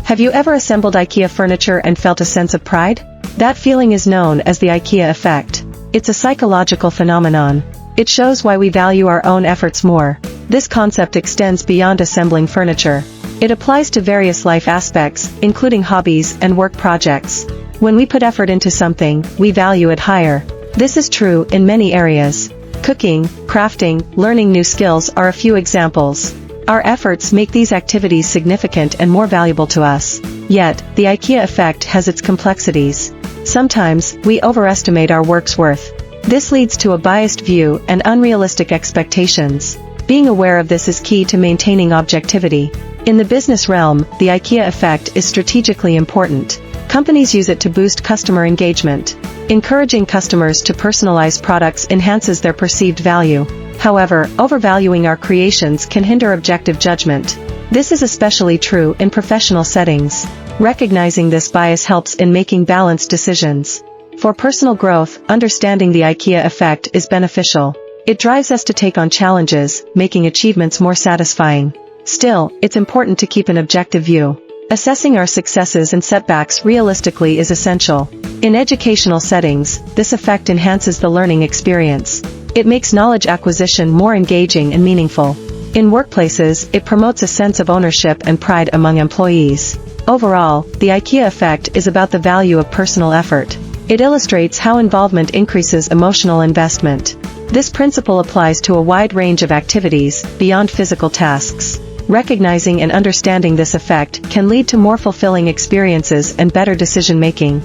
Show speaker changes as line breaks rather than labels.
Have you ever assembled IKEA furniture and felt a sense of pride? That feeling is known as the IKEA Effect. It's a psychological phenomenon. It shows why we value our own efforts more. This concept extends beyond assembling furniture. It applies to various life aspects, including hobbies and work projects. When we put effort into something, we value it higher. This is true in many areas. Cooking, crafting, learning new skills are a few examples. Our efforts make these activities significant and more valuable to us. Yet, the IKEA effect has its complexities. Sometimes, we overestimate our work's worth. This leads to a biased view and unrealistic expectations. Being aware of this is key to maintaining objectivity. In the business realm, the IKEA effect is strategically important. Companies use it to boost customer engagement. Encouraging customers to personalize products enhances their perceived value. However, overvaluing our creations can hinder objective judgment. This is especially true in professional settings. Recognizing this bias helps in making balanced decisions. For personal growth, understanding the IKEA effect is beneficial. It drives us to take on challenges, making achievements more satisfying. Still, it's important to keep an objective view. Assessing our successes and setbacks realistically is essential. In educational settings, this effect enhances the learning experience. It makes knowledge acquisition more engaging and meaningful. In workplaces, it promotes a sense of ownership and pride among employees. Overall, the IKEA effect is about the value of personal effort. It illustrates how involvement increases emotional investment. This principle applies to a wide range of activities, beyond physical tasks. Recognizing and understanding this effect can lead to more fulfilling experiences and better decision-making.